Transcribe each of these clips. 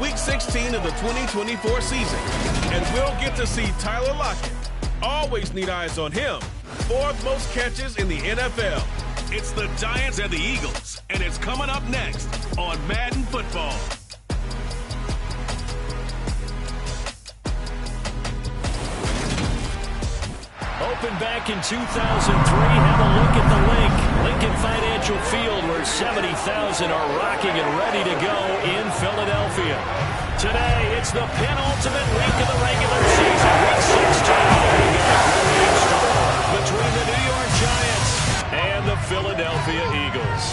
Week 16 of the 2024 season, and we'll get to see Tyler Lockett. Always need eyes on him. 4th most catches in the NFL. It's the Giants and the Eagles, and it's coming up next on Madden Football. Opened back in 2003, have a look at the Lincoln Financial Field, where 70,000 are rocking and ready to go in Philadelphia. Today, it's the penultimate week of the regular season, Week 16. Between the New York Giants and the Philadelphia Eagles.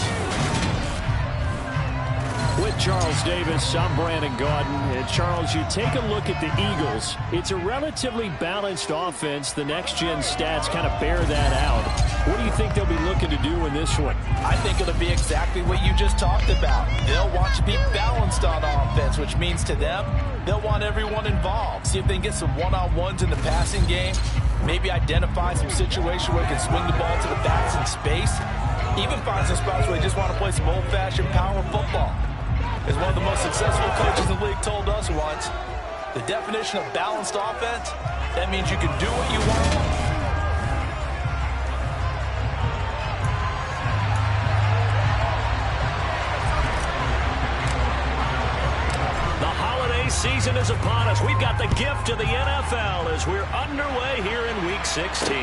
With Charles Davis, I'm Brandon Gaudin. And Charles, you take a look at the Eagles. It's a relatively balanced offense. The next-gen stats kind of bear that out. What do you think they'll be looking to do in this one? I think it'll be exactly what you just talked about. They'll want to be balanced on offense, which means to them, they'll want everyone involved. See if they can get some one-on-ones in the passing game. Maybe identify some situation where they can swing the ball to the backs in space. Even find some spots where they just want to play some old-fashioned power football. As one of the most successful coaches in the league told us once, the definition of balanced offense, that means you can do what you want. The holiday season is upon us. We've got the gift of the NFL as we're underway here in Week 16.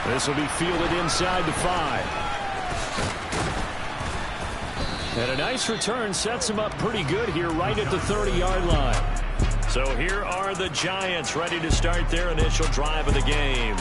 This will be fielded inside the 5. And a nice return sets him up pretty good here right at the 30-yard line. So here are the Giants ready to start their initial drive of the game.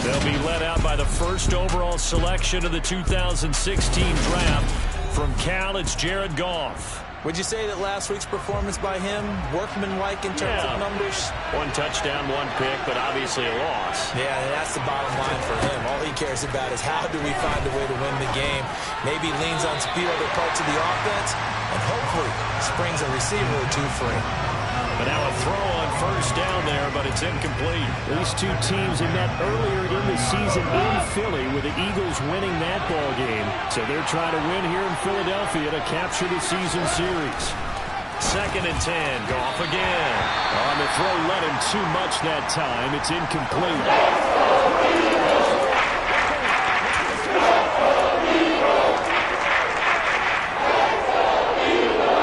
They'll be led out by the first overall selection of the 2016 draft. From Cal, it's Jared Goff. Would you say that last week's performance by him, workmanlike in terms of numbers? 1 touchdown, 1 pick, but obviously a loss. Yeah, that's the bottom line for him. All he cares about is how do we find a way to win the game. Maybe leans on a few other parts of the offense, and hopefully springs a receiver or two free. But now a throw on first down there, but it's incomplete. These two teams had met earlier in the season in Philly with the Eagles winning that ball game. So they're trying to win here in Philadelphia to capture the season series. 2nd and 10, Goff again. On the throw, let him too much that time. It's incomplete.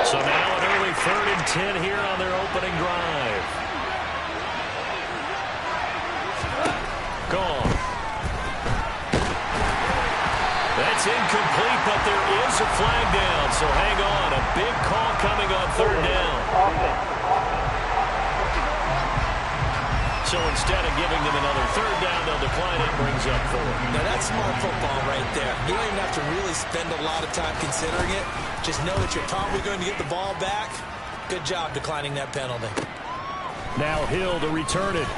So now an early 3rd and 10 here on their opening drive. Gone. That's incomplete, but there is a flag down, so hang on. A big call coming on 3rd down. So instead of giving them another 3rd down, they'll decline it, brings up 4th. Now that's smart football right there. You don't even have to really spend a lot of time considering it. Just know that you're probably going to get the ball back. Good job declining that penalty. Now Hill to return it.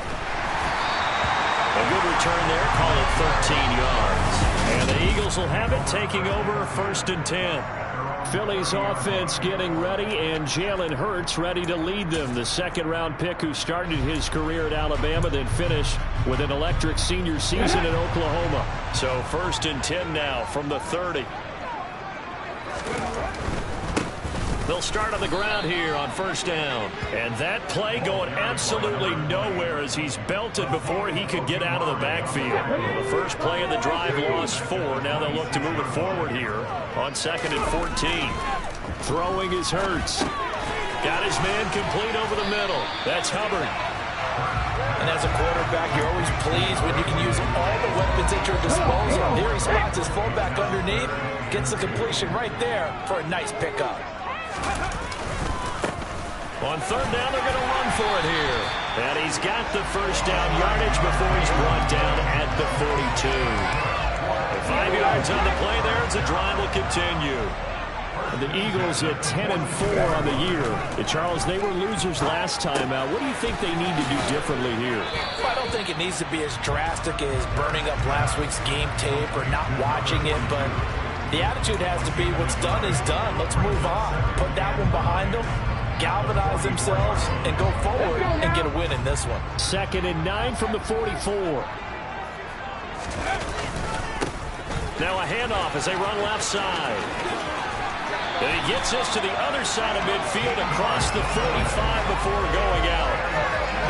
A good return there, call it 13 yards. And the Eagles will have it, taking over 1st and 10. Philly's offense getting ready, and Jalen Hurts ready to lead them. The 2nd-round pick who started his career at Alabama, then finished with an electric senior season in Oklahoma. So 1st and 10 now from the 30. They'll start on the ground here on 1st down. And that play going absolutely nowhere as he's belted before he could get out of the backfield. The first play of the drive lost 4. Now they'll look to move it forward here on 2nd and 14. Throwing is Hurts. Got his man complete over the middle. That's Hubbard. And as a quarterback, you're always pleased when you can use all the weapons at your disposal. Here he spots his fullback underneath. Gets the completion right there for a nice pickup. On 3rd down, they're going to run for it here. And he's got the first down yardage before he's brought down at the 42. 5 yards on the play there as the drive will continue. And the Eagles at 10-4 on the year. And Charles, they were losers last time out. What do you think they need to do differently here? I don't think it needs to be as drastic as burning up last week's game tape or not watching it, but the attitude has to be what's done is done. Let's move on. Put that one behind them, galvanize themselves, and go forward and get a win in this one. 2nd and 9 from the 44. Now a handoff as they run left side. And he gets us to the other side of midfield across the 35 before going out.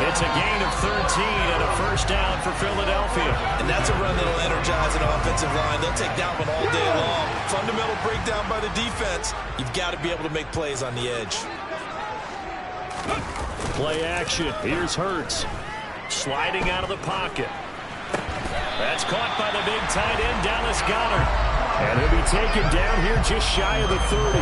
It's a gain of 13 and a first down for Philadelphia. And that's a run that'll energize an offensive line. They'll take that one all day long. Fundamental breakdown by the defense. You've got to be able to make plays on the edge. Play action. Here's Hurts. Sliding out of the pocket. That's caught by the big tight end, Dallas Goedert. And he'll be taken down here just shy of the 30.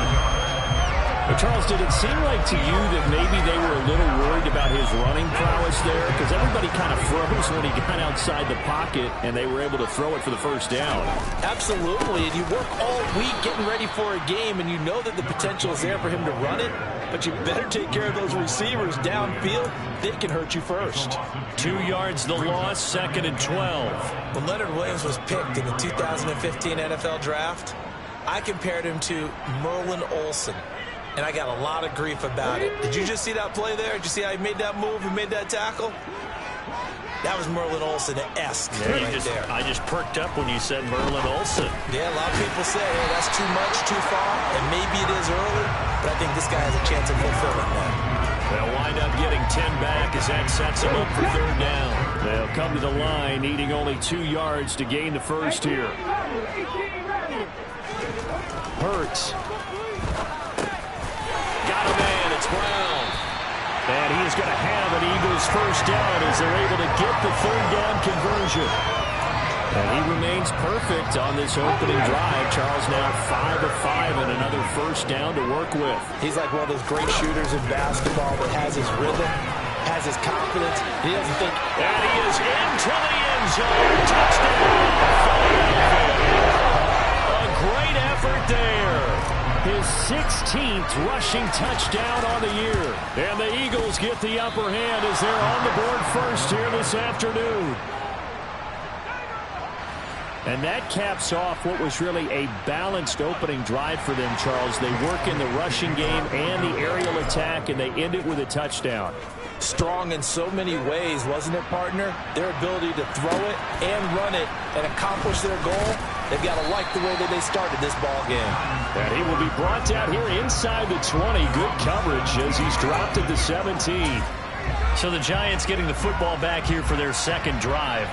But Charles, did it seem like to you that maybe they were a little worried about his running prowess there? Because everybody kind of froze when he got outside the pocket, and they were able to throw it for the first down. Absolutely, and you work all week getting ready for a game, and you know that the potential is there for him to run it, but you better take care of those receivers downfield. They can hurt you first. 2 yards the loss, 2nd and 12. When Leonard Williams was picked in the 2015 NFL Draft, I compared him to Merlin Olsen. And I got a lot of grief about it. Did you just see that play there? Did you see how he made that move and made that tackle? That was Merlin Olsen-esque right there. I just perked up when you said Merlin Olsen. Yeah, a lot of people say, hey, that's too much, too far, and maybe it is early, but I think this guy has a chance of fulfilling that. They'll wind up getting 10 back as that sets them up for 3rd down. They'll come to the line, needing only 2 yards to gain the first here. Hurts. Got a man, it's Brown. And he is going to have an Eagles first down as they're able to get the 3rd down conversion. And he remains perfect on this opening drive. Charles now 5 of 5 and another first down to work with. He's like one of those great shooters in basketball that has his rhythm, has his confidence. He doesn't think. And he is into the end zone. Touchdown. A great effort there. His 16th rushing touchdown on the year. And the Eagles get the upper hand as they're on the board first here this afternoon. And that caps off what was really a balanced opening drive for them, Charles. They work in the rushing game and the aerial attack, and they end it with a touchdown. Strong in so many ways, wasn't it, partner? Their ability to throw it and run it and accomplish their goal, they've got to like the way that they started this ball game. And he will be brought down here inside the 20. Good coverage as he's dropped at the 17. So the Giants getting the football back here for their 2nd drive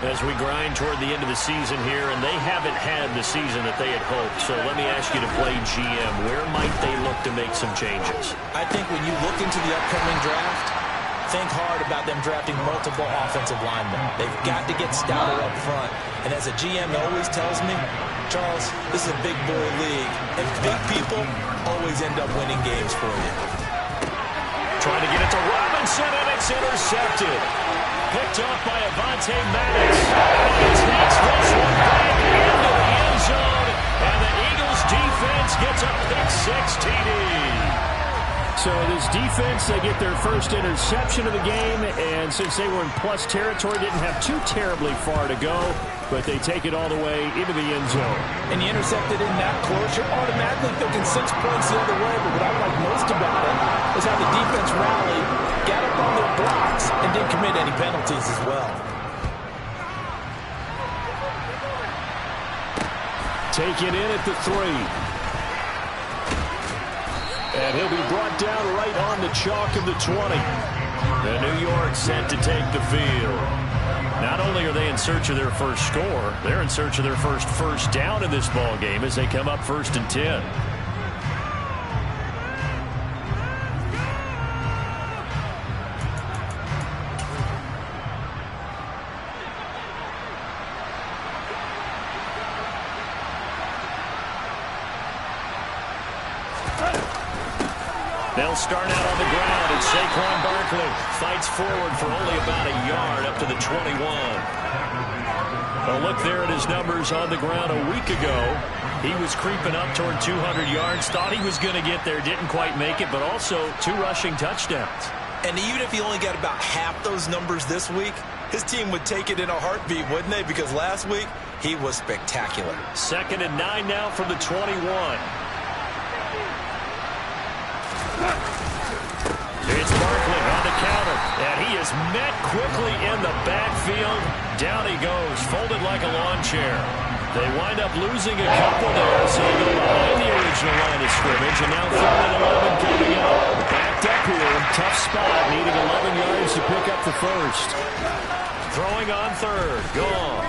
as we grind toward the end of the season here, and they haven't had the season that they had hoped. So let me ask you to play GM. Where might they look to make some changes? I think when you look into the upcoming draft, think hard about them drafting multiple offensive linemen. They've got to get stouter up front. And as a GM always tells me, Charles, this is a big boy league, and big people always end up winning games for you. Trying to get it to Robinson, and it's intercepted. Picked off by Avonte Maddox. He takes this one back into the end zone, and the Eagles defense gets a pick-6 TD. So this defense, they get their first interception of the game, and since they were in plus territory, didn't have too terribly far to go, but they take it all the way into the end zone. And you intercepted in that close, you're automatically thinking 6 points the other way, but what I like most about it is how the defense rallied, got up on their blocks, and didn't commit any penalties as well. Taken in at the 3. And he'll be brought down right on the chalk of the 20. And New York set to take the field. Not only are they in search of their first score, they're in search of their first down in this ball game as they come up 1st and 10. They'll start out on the ground, and Saquon Barkley fights forward for only about a yard up to the 21. A look there at his numbers on the ground a week ago. He was creeping up toward 200 yards, thought he was going to get there, didn't quite make it, but also 2 rushing touchdowns. And even if he only got about half those numbers this week, his team would take it in a heartbeat, wouldn't they? Because last week, he was spectacular. 2nd and 9 now from the 21. It's Barkley on the counter, and he is met quickly in the backfield. Down he goes, folded like a lawn chair. They wind up losing a couple there, so they go behind the original line of scrimmage, and now 3rd and 11 coming up. Backed up here, tough spot, needing 11 yards to pick up the first. Throwing on 3rd, Goff.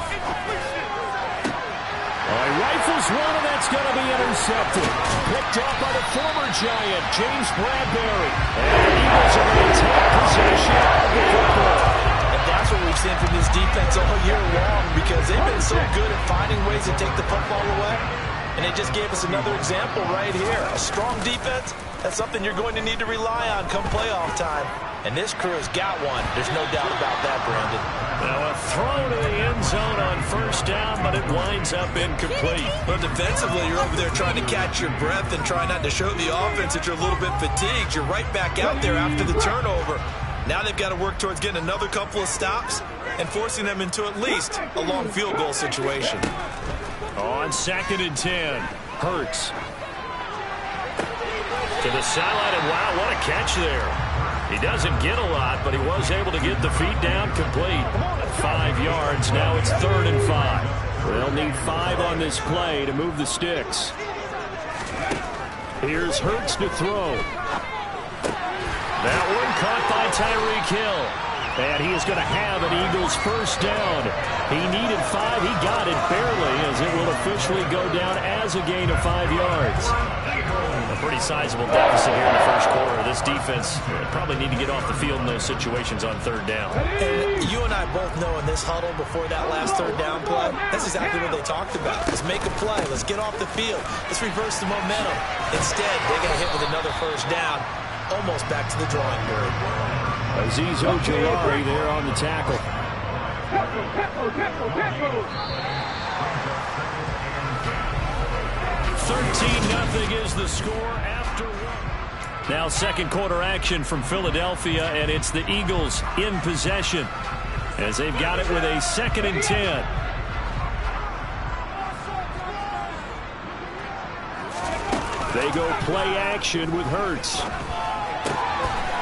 He rifles one, and that's going to be intercepted. Picked up by the former Giant, James Bradbury. And the Eagles are going to take possession of the football. And that's what we've seen from this defense all year long, because they've been so good at finding ways to take the football away. And they just gave us another example right here. A strong defense, that's something you're going to need to rely on come playoff time. And this crew has got one. There's no doubt about that, Brandon. Now a throw to the end zone on 1st down, but it winds up incomplete. But defensively, you're over there trying to catch your breath and try not to show the offense that you're a little bit fatigued. You're right back out there after the turnover. Now they've got to work towards getting another couple of stops and forcing them into at least a long field goal situation. On 2nd and 10, Hurts. To the sideline, and wow, what a catch there. He doesn't get a lot, but he was able to get the feet down complete. 5 yards, now it's 3rd and 5. They'll need 5 on this play to move the sticks. Here's Hurts to throw. That one caught by Tyreek Hill. And he is going to have an Eagles 1st down. He needed 5. He got it barely, as it will officially go down as a gain of 5 yards. A pretty sizable deficit here in the 1st quarter. This defense probably need to get off the field in those situations on 3rd down. And you and I both know in this huddle before that last 3rd down play, that's exactly what they talked about. Let's make a play. Let's get off the field. Let's reverse the momentum. Instead, they get hit with another 1st down, almost back to the drawing board. Azeez Ojulari there on the tackle. 13-0 is the score after one. Now 2nd quarter action from Philadelphia, and it's the Eagles in possession as they've got it with a 2nd and 10. They go play action with Hurts.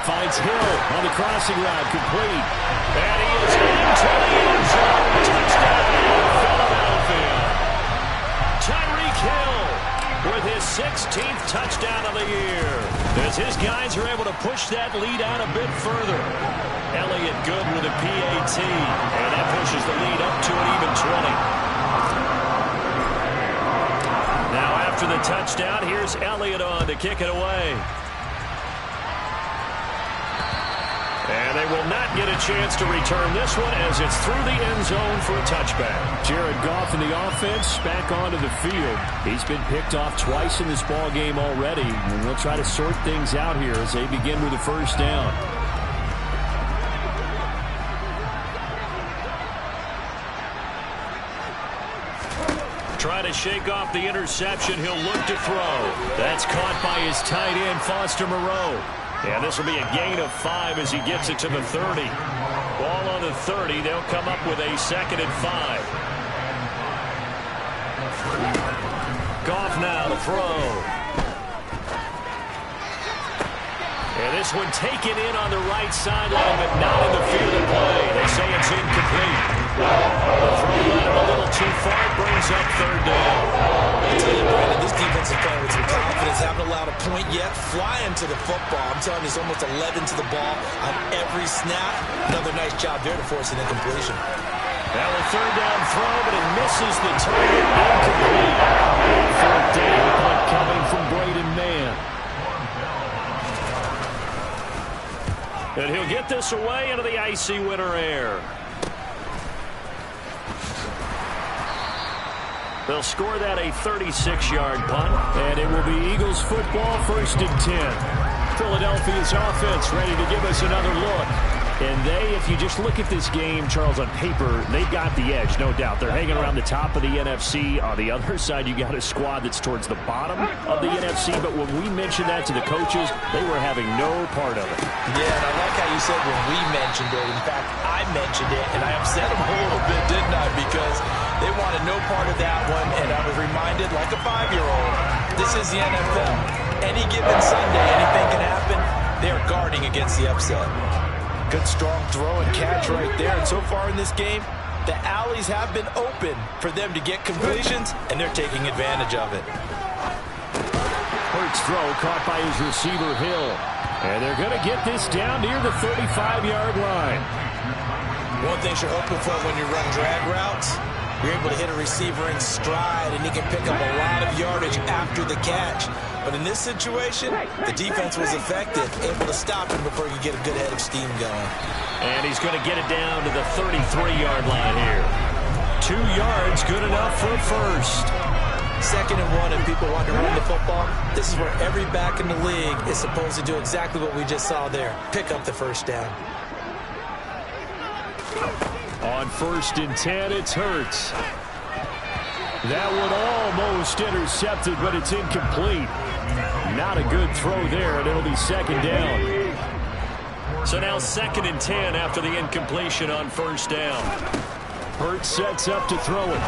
Finds Hill on the crossing route, complete. And he is into the end zone. Touchdown, Philadelphia. Tyreek Hill with his 16th touchdown of the year, as his guys are able to push that lead out a bit further. Elliott good with a PAT, and that pushes the lead up to an even 20. Now after the touchdown, here's Elliott on to kick it away. And they will not get a chance to return this one, as it's through the end zone for a touchback. Jared Goff in the offense back onto the field. He's been picked off twice in this ball game already. And we'll try to sort things out here as they begin with the 1st down. Try to shake off the interception. He'll look to throw. That's caught by his tight end, Foster Moreau. And this will be a gain of 5 as he gets it to the 30. Ball on the 30. They'll come up with a 2nd and 5. Goff now to throw. And this one taken in on the right sideline, but not in the field of play. They say it's incomplete. The throw led him a little too far. It brings up 3rd down. I tell you, Brandon, this defense is playing with some confidence. Haven't allowed a point yet. Flying to the football. I'm telling you, it's almost 11 to the ball on every snap. Another nice job there to force an incompletion. Now a 3rd down throw, but it misses the target. Incomplete. 4th down, punt coming from Braden Mann. And he'll get this away into the icy winter air. They'll score that a 36-yard punt, and it will be Eagles football, 1st and 10. Philadelphia's offense ready to give us another look. And if you just look at this game, Charles, on paper, they've got the edge, no doubt. They're hanging around the top of the NFC. On the other side, you got a squad that's towards the bottom of the NFC. But when we mentioned that to the coaches, they were having no part of it. Yeah, and I like how you said when we mentioned it. In fact, I mentioned it, and I upset them a little bit, didn't I? Because they wanted no part of that one, and I was reminded, like a 5-year-old, this is the NFL. Any given Sunday, anything can happen. They are guarding against the upset. Good, strong throw and catch right there. And so far in this game, The alleys have been open for them to get completions, and they're taking advantage of it. Hurts throw caught by his receiver, Hill. And they're going to get this down near the 35-yard line. One thing you're hoping for when you run drag routes, you're able to hit a receiver in stride, and he can pick up a lot of yardage after the catch. But in this situation, the defense was effective, able to stop him before he could get a good head of steam going. And he's going to get it down to the 33-yard line here. 2 yards, good enough for a first. 2nd and 1, and people want to run the football. This is where every back in the league is supposed to do exactly what we just saw there. Pick up the first down. On 1st and 10, it's Hurts. That one almost intercepted, but it's incomplete. Not a good throw there, and it'll be 2nd down. So now 2nd and 10 after the incompletion on 1st down. Hurts sets up to throw it.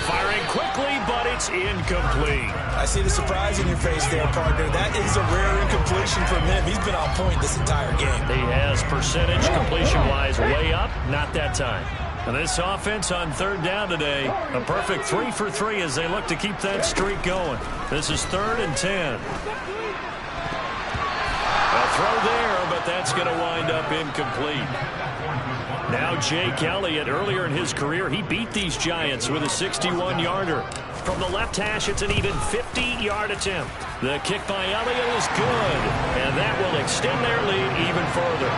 Firing quickly, but it's incomplete. I see the surprise in your face there, partner. That is a rare incompletion from him. He's been on point this entire game. He has percentage completion-wise way up, not that time. And this offense on 3rd down today, a perfect 3 for 3 as they look to keep that streak going. This is 3rd and 10. A throw there, but that's going to wind up incomplete. Now Jake Elliott, earlier in his career, he beat these Giants with a 61-yarder. From the left hash, it's an even 50-yard attempt. The kick by Elliott is good, and that will extend their lead even further.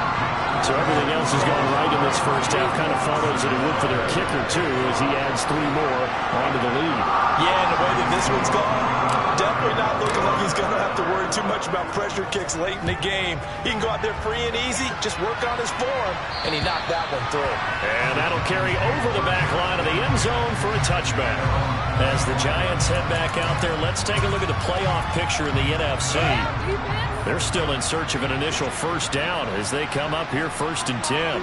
So everything else has gone right in this first half. Kind of follows it would for their kicker, too, as he adds 3 more onto the lead. Yeah, and the way that this one's gone, definitely not looking like he's going to have to worry too much about pressure kicks late in the game. He can go out there free and easy, just work on his form, and he knocked that one through. And that'll carry over the back line of the end zone for a touchback. As the Giants head back out there, let's take a look at the playoff picture in the NFC. They're still in search of an initial first down as they come up here 1st and 10.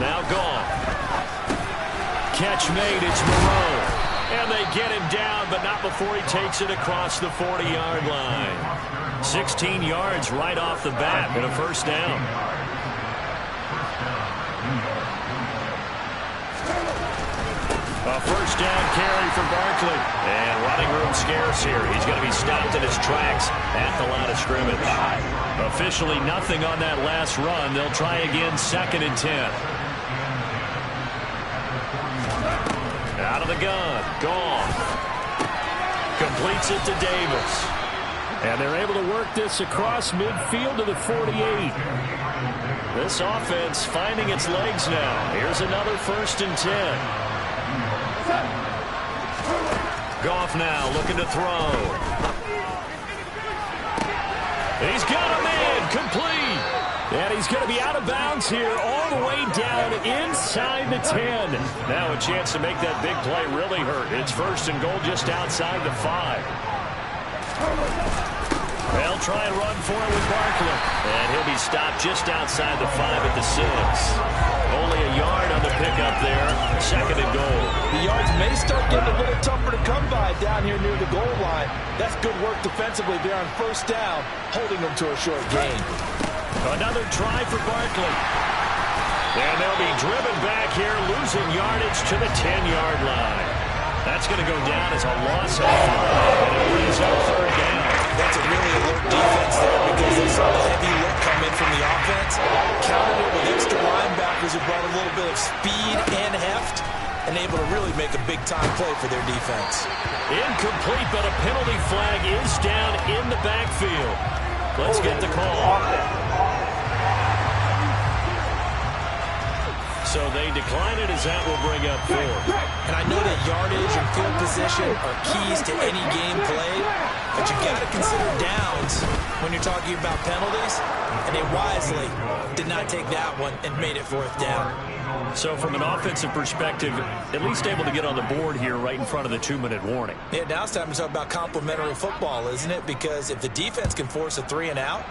Now gone. Catch made, it's Moreau. And they get him down, but not before he takes it across the 40-yard line. 16 yards right off the bat and a first down. A first down carry for Barkley. And running room scarce here. He's going to be stopped in his tracks at the line of scrimmage. Officially nothing on that last run. They'll try again 2nd and 10. Out of the gun. Gone. Completes it to Davis. And they're able to work this across midfield to the 48. This offense finding its legs now. Here's another 1st and 10. Goff now looking to throw. He's got a man complete. And he's going to be out of bounds here all the way down inside the 10. Now a chance to make that big play really hurt. It's 1st and goal just outside the 5. They'll try and run for it with Barkley. And he'll be stopped just outside the 5 at the 6. Only a yard on the pickup there. 2nd and goal. The yards may start getting a little tougher to come by down here near the goal line. That's good work defensively there on 1st down, holding them to a short gain. Another try for Barkley. And they'll be driven back here, losing yardage to the 10-yard line. That's going to go down as a loss of 5, and it brings up 3rd down. That's a really alert defense there because they saw the heavy look come in from the offense, countered it with extra linebackers who brought a little bit of speed and heft, and able to really make a big-time play for their defense. Incomplete, but a penalty flag is down in the backfield. Let's get the call. So they decline it as that will bring up 4. And I know that yardage and field position are keys to any game played, but you got to consider downs when you're talking about penalties, and they wisely did not take that one and made it 4th down. So from an offensive perspective, at least able to get on the board here right in front of the 2-minute warning. Yeah, now it's time to talk about complementary football, isn't it? Because if the defense can force a 3 and out,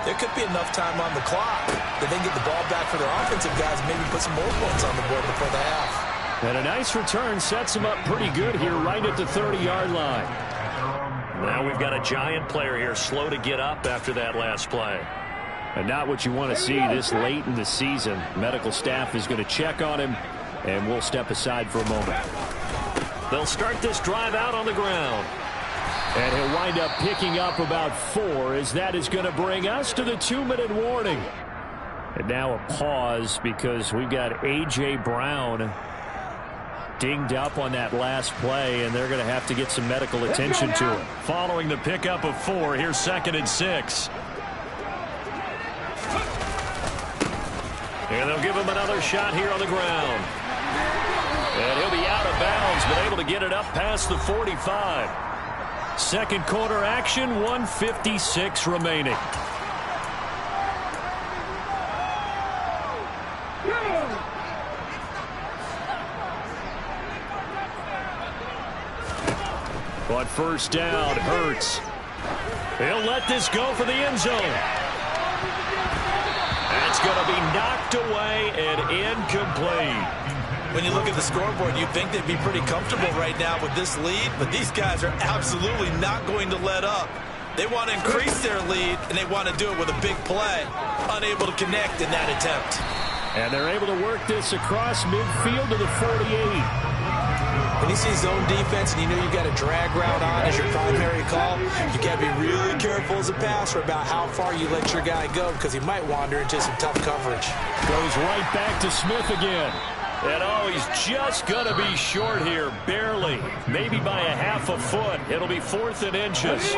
there could be enough time on the clock that they can get the ball back for their offensive guys and maybe put some more points on the board before the half. And a nice return sets them up pretty good here right at the 30-yard line. Now we've got a Giant player here slow to get up after that last play. And not what you want to see this late in the season. Medical staff is going to check on him, and we'll step aside for a moment. They'll start this drive out on the ground. And he'll wind up picking up about 4, as that is going to bring us to the 2-minute warning. And now a pause because we've got A.J. Brown dinged up on that last play, and they're going to have to get some medical attention to him. Following the pickup of 4, here's 2nd and 6. And they'll give him another shot here on the ground. And he'll be out of bounds, but able to get it up past the 45. Second quarter action, 1:56 remaining. On first down, Hurts. He'll let this go for the end zone. That's going to be knocked away and incomplete. When you look at the scoreboard, you'd think they'd be pretty comfortable right now with this lead, but these guys are absolutely not going to let up. They want to increase their lead, and they want to do it with a big play. Unable to connect in that attempt. And they're able to work this across midfield to the 48. When you see zone defense and you know you've got a drag route on as your primary call, you got to be really careful as a passer about how far you let your guy go because he might wander into some tough coverage. Goes right back to Smith again. And oh, he's just going to be short here, barely. Maybe by a half a foot. It'll be 4th and inches.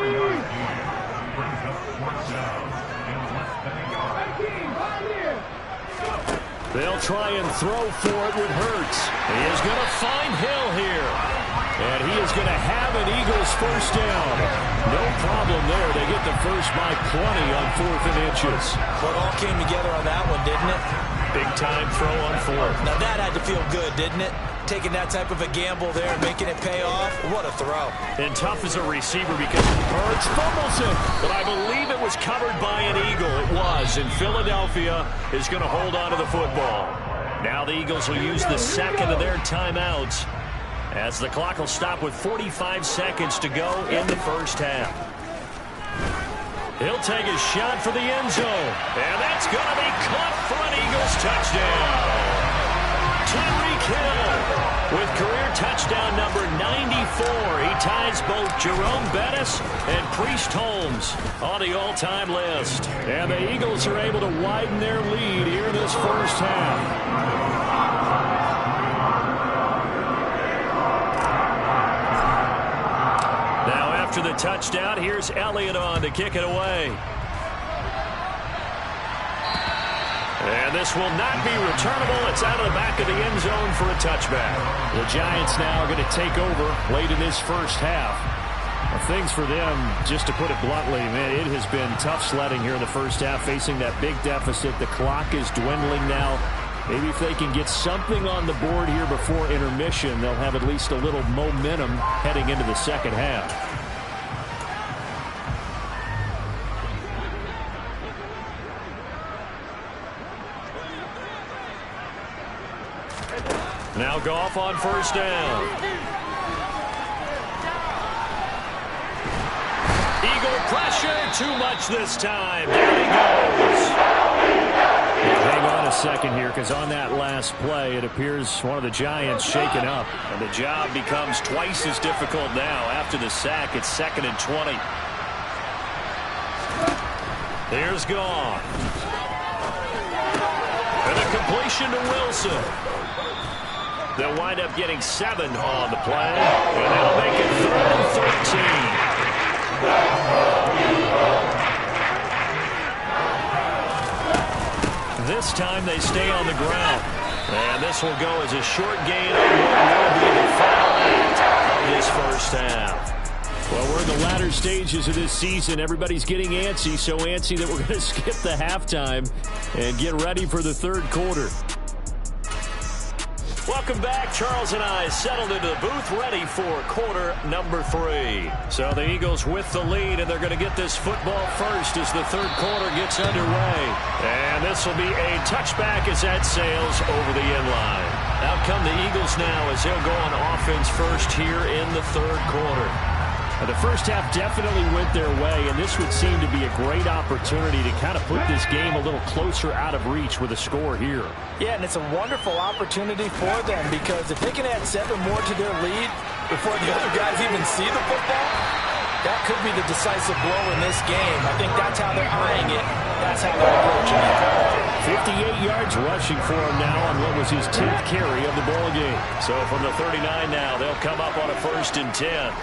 They'll try and throw for it with Hurts. He is going to find Hill here. And he is going to have an Eagles first down. No problem there. They get the first by 20 on 4th and inches. Well, it all came together on that one, didn't it? Big time throw on 4th. Now that had to feel good, didn't it? Taking that type of a gamble there and making it pay off. What a throw. And tough as a receiver because Hurts fumbles it. But I believe it was covered by an Eagle. It was. And Philadelphia is going to hold on to the football. Now the Eagles will use the second of their timeouts as the clock will stop with 45 seconds to go in the first half. He'll take a shot for the end zone. And that's going to be caught for an Eagles touchdown. Tyreek Hill with career touchdown number 94. He ties both Jerome Bettis and Priest Holmes on the all-time list. And the Eagles are able to widen their lead here in this first half. After the touchdown, here's Elliott on to kick it away. And this will not be returnable. It's out of the back of the end zone for a touchback. The Giants now are going to take over late in this first half. Things for them, just to put it bluntly, man, it has been tough sledding here in the first half, facing that big deficit. The clock is dwindling now. Maybe if they can get something on the board here before intermission, they'll have at least a little momentum heading into the second half. Now Goff on first down. Eagle pressure, too much this time. There he goes. Hang on a second here, because on that last play, it appears one of the Giants shaken up. And the job becomes twice as difficult now. After the sack, it's 2nd and 20. There's Goff. And a completion to Wilson. They'll wind up getting 7 on the play, and they'll make it 3rd and 13. This time they stay on the ground, and this will go as a short gain on what will be the final act of this first half. Well, we're in the latter stages of this season. Everybody's getting antsy, so antsy that we're going to skip the halftime and get ready for the third quarter. Welcome back. Charles and I settled into the booth ready for quarter number 3. So the Eagles with the lead, and they're going to get this football first as the third quarter gets underway. And this will be a touchback as that sails over the end line. Out come the Eagles now as they'll go on offense first here in the third quarter. The first half definitely went their way, and this would seem to be a great opportunity to kind of put this game a little closer out of reach with a score here. Yeah, and it's a wonderful opportunity for them because if they can add 7 more to their lead before the other guys even see the football, that could be the decisive blow in this game. I think that's how they're eyeing it. That's how they're approaching it. 58 yards rushing for him now on what was his 10th carry of the ball game. So from the 39 now, they'll come up on a 1st and 10.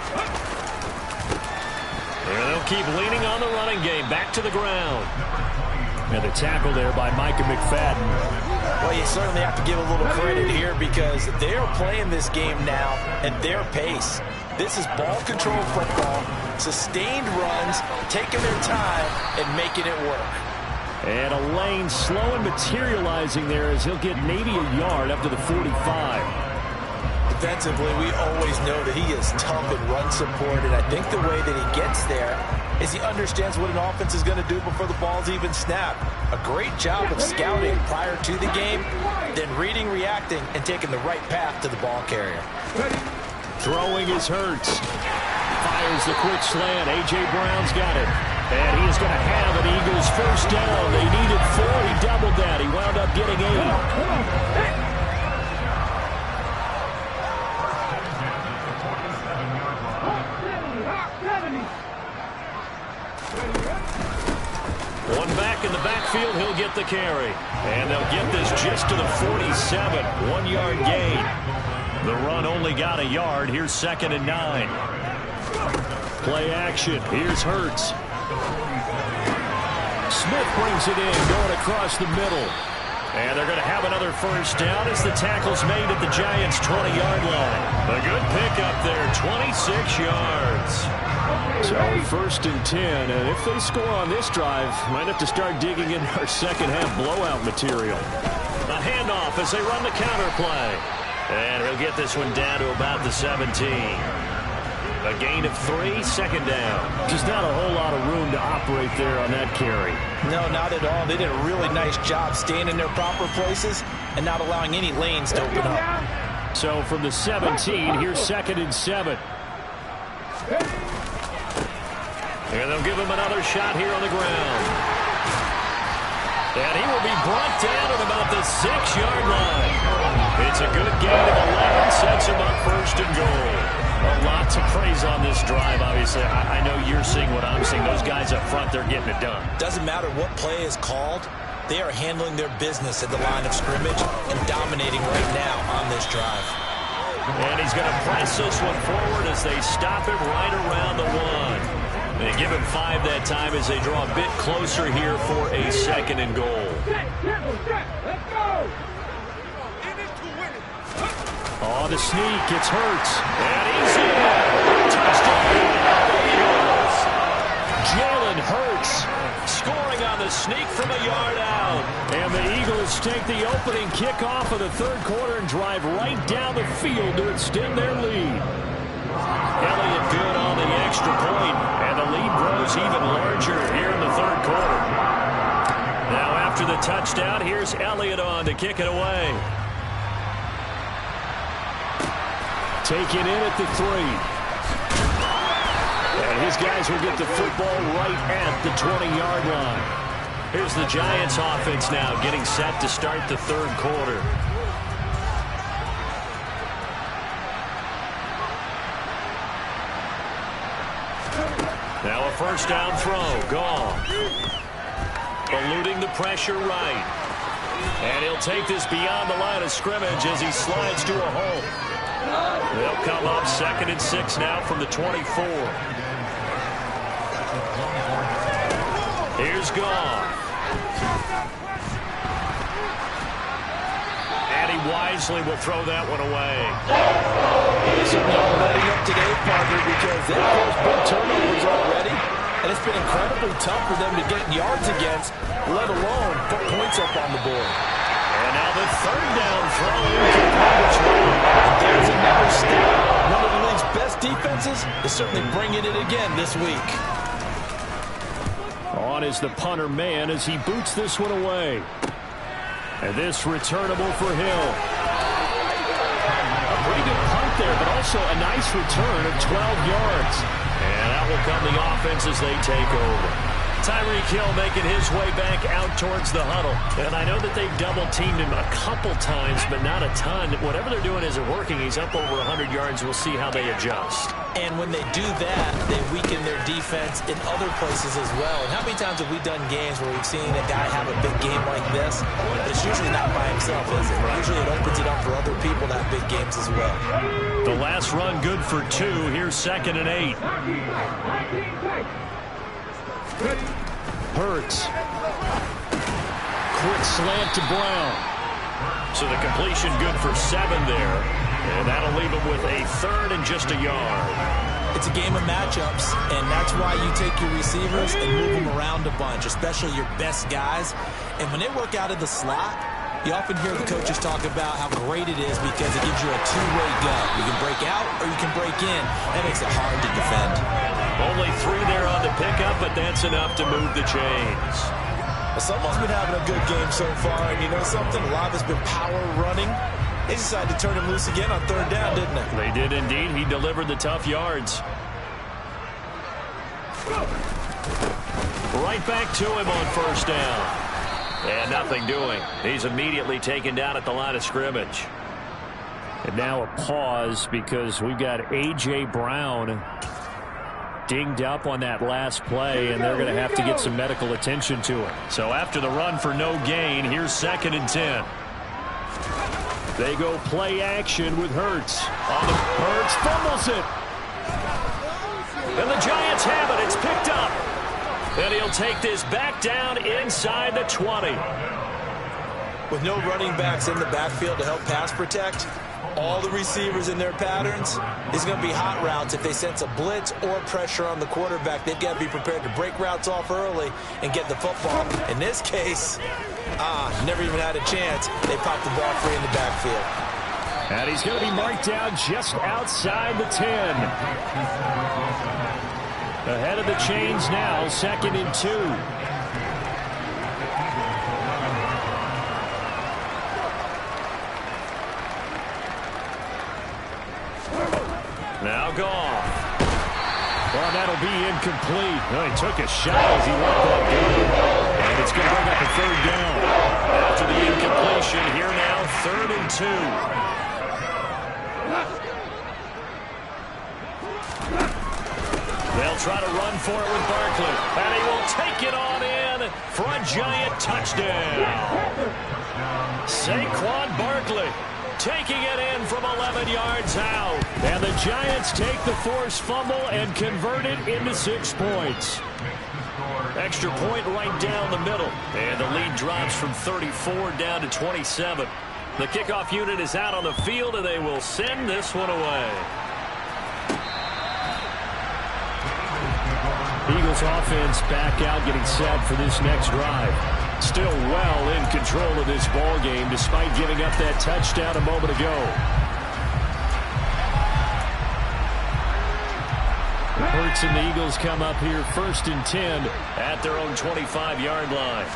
And they'll keep leaning on the running game. Back to the ground. And the tackle there by Micah McFadden. Well, you certainly have to give a little credit here because they're playing this game now at their pace. This is ball control football, sustained runs, taking their time and making it work. And a lane slow and materializing there as he'll get maybe a yard up to the 45. Defensively, we always know that he is tough in run support, and I think the way that he gets there is he understands what an offense is going to do before the ball's even snapped. A great job of scouting prior to the game, then reading, reacting, and taking the right path to the ball carrier. Throwing is Hurts. Fires the quick slant. A.J. Brown's got it. And he is going to have an Eagles first down. They needed 4. He doubled that. He wound up getting 8. One back in the backfield, he'll get the carry. And they'll get this just to the 47. 1-yard gain. The run only got a yard. Here's 2nd and 9. Play action. Here's Hurts. Smith brings it in, going across the middle. And they're going to have another first down as the tackle's made at the Giants' 20-yard line. A good pickup there, 26 yards. So 1st and 10, and if they score on this drive, might have to start digging in our second-half blowout material. A handoff as they run the counter play. And he'll get this one down to about the 17. A gain of 3, 2nd down. Just not a whole lot of room to operate there on that carry. No, not at all. They did a really nice job staying in their proper places and not allowing any lanes to open up. So from the 17, here's 2nd and 7. And they'll give him another shot here on the ground. And he will be brought down at about the 6-yard line. It's a good gain of 11, sets him up 1st and goal. A lot to praise on this drive, obviously. I know you're seeing what I'm seeing. Those guys up front, they're getting it done. Doesn't matter what play is called. They are handling their business at the line of scrimmage and dominating right now on this drive. And he's going to press this one forward as they stop him right around the 1. They give him 5 that time as they draw a bit closer here for a 2nd and goal. Oh, the sneak. It's Hurts. And he's in. Touchdown. Eagles. Jalen Hurts scoring on the sneak from a yard out. And the Eagles take the opening kickoff of the 3rd quarter and drive right down the field to extend their lead. Elliott good on the extra point, and the lead grows even larger here in the 3rd quarter. Now after the touchdown, here's Elliott on to kick it away. Taken in at the 3. And his guys will get the football right at the 20-yard line. Here's the Giants offense now getting set to start the 3rd quarter. Now a first down throw, gone. Eluding the pressure right. And he'll take this beyond the line of scrimmage as he slides to a hole. They'll come up 2nd and 6 now from the 24. Here's Goff. And he wisely will throw that one away. Certainly all ready up today, Parker, because they've caused big turnovers already, and it's been incredibly tough for them to get yards against, let alone put points up on the board. And now the 3rd down throw incomplete. There's another step. One of the league's best defenses is certainly bringing it again this week. On is the punter man as he boots this one away. And this returnable for Hill. A pretty good punt there, but also a nice return of 12 yards. out will come the offense as they take over. Tyreek Hill making his way back out towards the huddle. And I know that they've double-teamed him a couple times, but not a ton. Whatever they're doing isn't working. He's up over 100 yards. We'll see how they adjust. And when they do that, they weaken their defense in other places as well. And how many times have we done games where we've seen a guy have a big game like this? But it's usually not by himself, is it? Usually it opens it up for other people to have big games as well. The last run good for 2. Here's 2nd and 8. Hurts. Quick slant to Brown. So the completion good for 7 there. And that'll leave him with a 3rd and just a yard. It's a game of matchups, and that's why you take your receivers and move them around a bunch, especially your best guys. And when they work out of the slot, you often hear the coaches talk about how great it is because it gives you a two-way go. You can break out or you can break in. That makes it hard to defend. Only 3 there on the pickup, but that's enough to move the chains. Well, someone's been having a good game so far, and you know something? A lot of it's been power running. They decided to turn him loose again on 3rd down, didn't they? They did indeed. He delivered the tough yards. Right back to him on 1st down. And nothing doing. He's immediately taken down at the line of scrimmage. And now a pause because we've got A.J. Brown dinged up on that last play, and they're going to have to get some medical attention to it. So after the run for no gain, here's 2nd and 10. They go play action with Hurts. Hurts fumbles it. And the Giants have it. It's picked up. And he'll take this back down inside the 20. With no running backs in the backfield to help pass protect, all the receivers in their patterns, it's going to be hot routes. If they sense a blitz or pressure on the quarterback, they've got to be prepared to break routes off early and get the football. In this case, never even had a chance. They popped the ball free in the backfield. And he's going to be marked down just outside the 10. Ahead of the chains now, 2nd and 2. Now Goff. Well, that'll be incomplete. Well, he took a shot as he let that go. And it's going to bring up a 3rd down. After the incompletion, here now, 3rd and 2. They'll try to run for it with Barkley. And he will take it on in for a Giant touchdown. Saquon Barkley taking it in from 11 yards out. And the Giants take the forced fumble and convert it into 6 points. Extra point right down the middle. And the lead drops from 34 down to 27. The kickoff unit is out on the field, and they will send this one away. Eagles offense back out, getting set for this next drive. Still well in control of this ball game, despite giving up that touchdown a moment ago. Hurts and the Eagles come up here 1st and 10 at their own 25-yard line.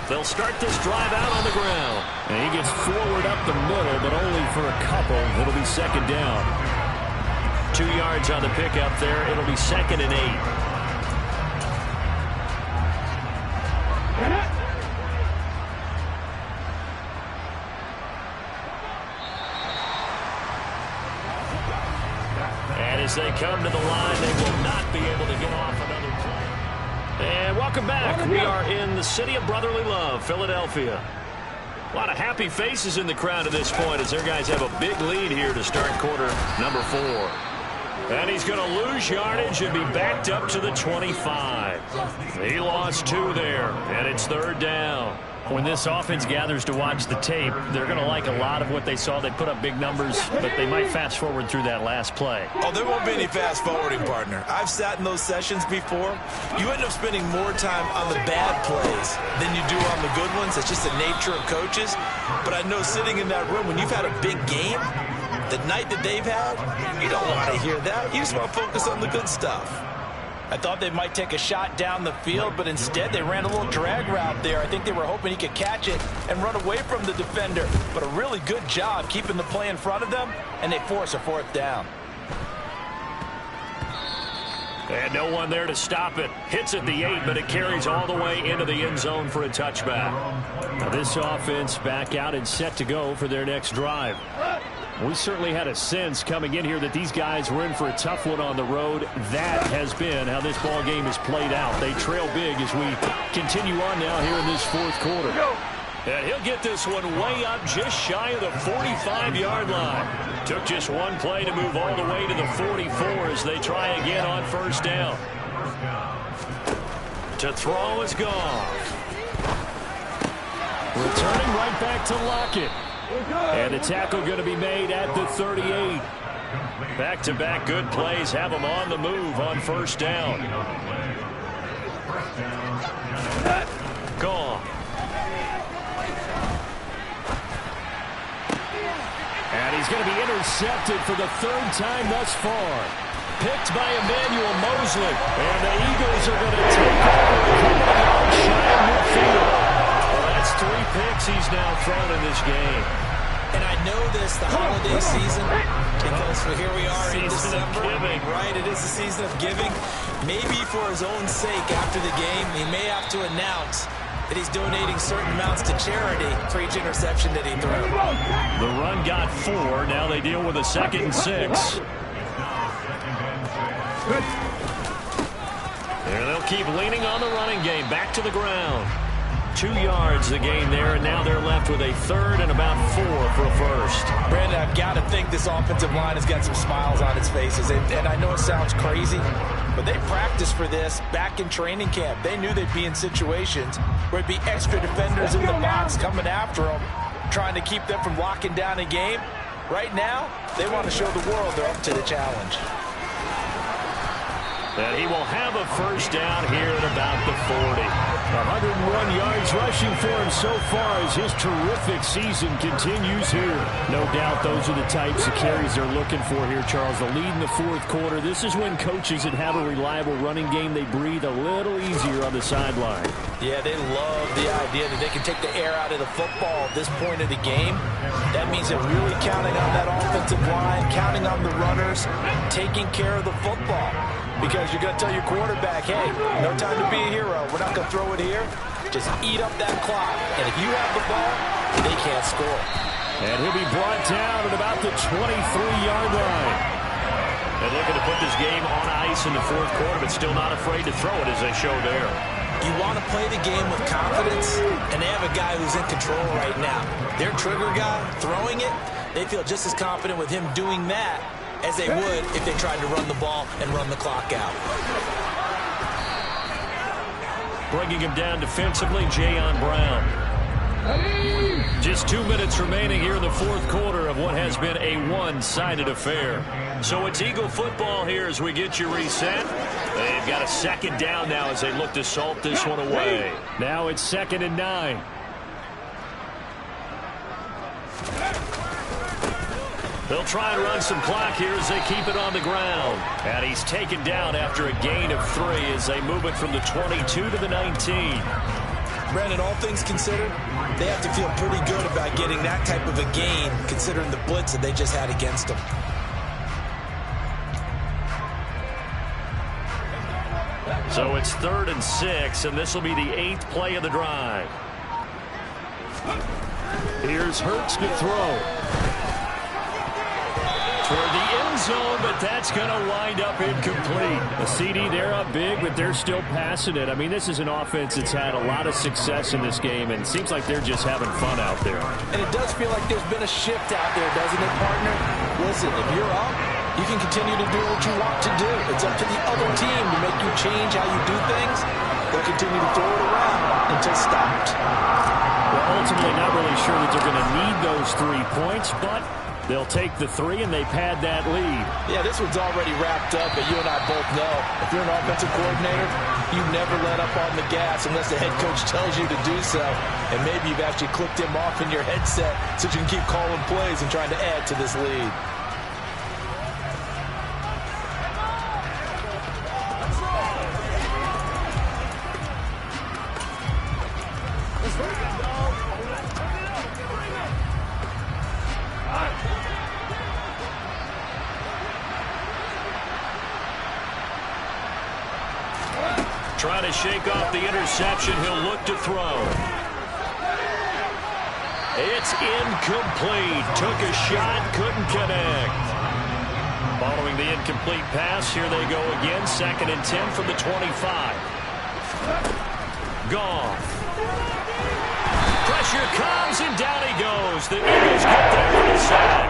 They'll start this drive out on the ground. And he gets forward up the middle, but only for a couple. It'll be 2nd down. 2 yards on the pickup there. It'll be 2nd and 8. And as they come to the line, they will not be able to get off another play. And welcome back. We are in the city of brotherly love, Philadelphia. A lot of happy faces in the crowd at this point as their guys have a big lead here to start quarter number 4. And he's going to lose yardage and be backed up to the 25. He lost 2 there, and it's 3rd down. When this offense gathers to watch the tape, they're going to like a lot of what they saw. They put up big numbers, but they might fast forward through that last play. Oh, there won't be any fast forwarding, partner. I've sat in those sessions before. You end up spending more time on the bad plays than you do on the good ones. It's just the nature of coaches. But I know sitting in that room, when you've had a big game, the night that they've had, you don't want to hear that. You just want to focus on the good stuff. I thought they might take a shot down the field, but instead they ran a little drag route there. I think they were hoping he could catch it and run away from the defender. But a really good job keeping the play in front of them, and they force a 4th down. And no one there to stop it. Hits at the 8, but it carries all the way into the end zone for a touchback. Now this offense back out and set to go for their next drive. We certainly had a sense coming in here that these guys were in for a tough one on the road. That has been how this ball game has played out. They trail big as we continue on now here in this fourth quarter. And he'll get this one way up just shy of the 45-yard line. Took just one play to move all the way to the 44 as they try again on first down. To throw is Goff. Returning right back to Lockett. And the tackle going to be made at the 38. Back-to-back good plays have them on the move on first down. Goff. And he's going to be intercepted for the third time thus far. Picked by Emmanuel Mosley. And the Eagles are going to take over a couple of yards shy of midfield. Well, that's 3 picks he's now thrown in this game. And I know this, the holiday season, because here we are in December. Right, it is the season of giving. Maybe for his own sake after the game, he may have to announce that he's donating certain amounts to charity for each interception that he threw. The run got 4. Now they deal with a 2nd and 6. And they'll keep leaning on the running game. Back to the ground. 2 yards the gain there, and now they're left with a 3rd and about 4 for a first. Brandon, I've got to think this offensive line has got some smiles on its faces. And I know it sounds crazy, but they practiced for this back in training camp. They knew they'd be in situations where it'd be extra defenders in the box coming after them, trying to keep them from locking down a game. Right now, they want to show the world they're up to the challenge. And he will have a first down here at about the 40. 101 yards rushing for him so far as his terrific season continues here. No doubt those are the types of carries they're looking for here, Charles. The lead in the fourth quarter. This is when coaches that have a reliable running game, they breathe a little easier on the sideline. Yeah, they love the idea that they can take the air out of the football at this point of the game. That means they're really counting on that offensive line, counting on the runners, taking care of the football. Because you're going to tell your quarterback, hey, no time to be a hero. We're not going to throw it here. Just eat up that clock. And if you have the ball, they can't score. And he'll be brought down at about the 23-yard line. And looking to put this game on ice in the fourth quarter, but still not afraid to throw it as they show there. You want to play the game with confidence, and they have a guy who's in control right now. Their trigger guy throwing it, they feel just as confident with him doing that as they would if they tried to run the ball and run the clock out. Bringing him down defensively, Jayon Brown. Just 2 minutes remaining here in the fourth quarter of what has been a one-sided affair. So it's Eagle football here as we get you reset. They've got a 2nd down now as they look to salt this one away. Now it's 2nd and 9. They'll try and run some clock here as they keep it on the ground. And he's taken down after a gain of 3 as they move it from the 22 to the 19. Brandon, all things considered, they have to feel pretty good about getting that type of a gain considering the blitz that they just had against them. So it's 3rd and 6, and this will be the 8th play of the drive. Here's Hurts to throw. Toward the end zone, but that's going to wind up incomplete. A CD, they're up big, but they're still passing it. I mean, this is an offense that's had a lot of success in this game, and it seems like they're just having fun out there. And it does feel like there's been a shift out there, doesn't it, partner? Listen, if you're up, you can continue to do what you want to do. It's up to the other team to make you change how you do things. They'll continue to throw it around until stopped. Well, ultimately, not really sure that they're going to need those 3 points, but they'll take the 3 and they pad that lead. Yeah, this one's already wrapped up, but you and I both know if you're an offensive coordinator, you never let up on the gas unless the head coach tells you to do so. And maybe you've actually clicked him off in your headset so you can keep calling plays and trying to add to this lead. trying to shake off the interception. He'll look to throw. It's incomplete. Took a shot, couldn't connect. Following the incomplete pass, here they go again. 2nd and 10 from the 25. Goff. Pressure comes, and down he goes. The Eagles get there for the sack.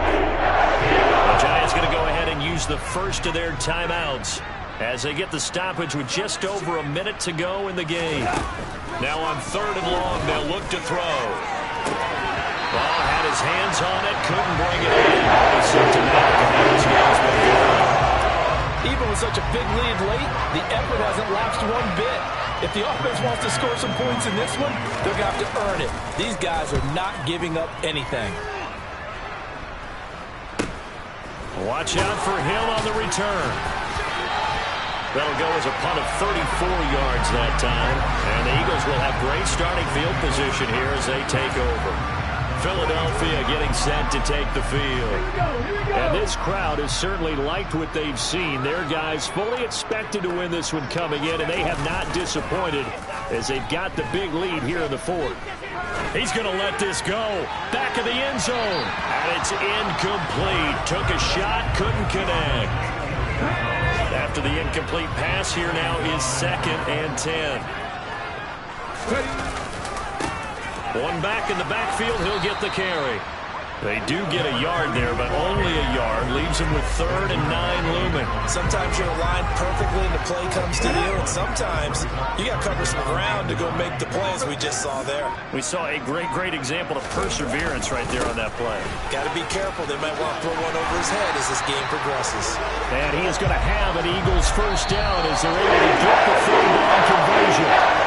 The Giants going to go ahead and use the first of their timeouts as they get the stoppage with just over a minute to go in the game. Now on 3rd and long, they'll look to throw. Ball had his hands on it, couldn't bring it in. Always symptomatic of how this game's been going. Even with such a big lead late, the effort hasn't lapsed one bit. If the offense wants to score some points in this one, they're going to have to earn it. These guys are not giving up anything. Watch out for Hill on the return. That'll go as a punt of 34 yards that time. And the Eagles will have great starting field position here as they take over. Philadelphia getting set to take the field. And this crowd has certainly liked what they've seen. Their guys fully expected to win this one coming in, and they have not disappointed as they've got the big lead here in the 4th. He's going to let this go. Back of the end zone. And it's incomplete. Took a shot, couldn't connect. After the incomplete pass, here now is 2nd and 10. One back in the backfield, he'll get the carry. They do get a yard there, but only a yard. Leaves him with 3rd and 9 looming. Sometimes you're aligned perfectly and the play comes to you, and sometimes you got to cover some ground to go make the plays we just saw there. We saw a great example of perseverance right there on that play. Got to be careful. They might want to throw one over his head as this game progresses. And he is going to have an Eagles first down as they're able to get the 3rd down conversion.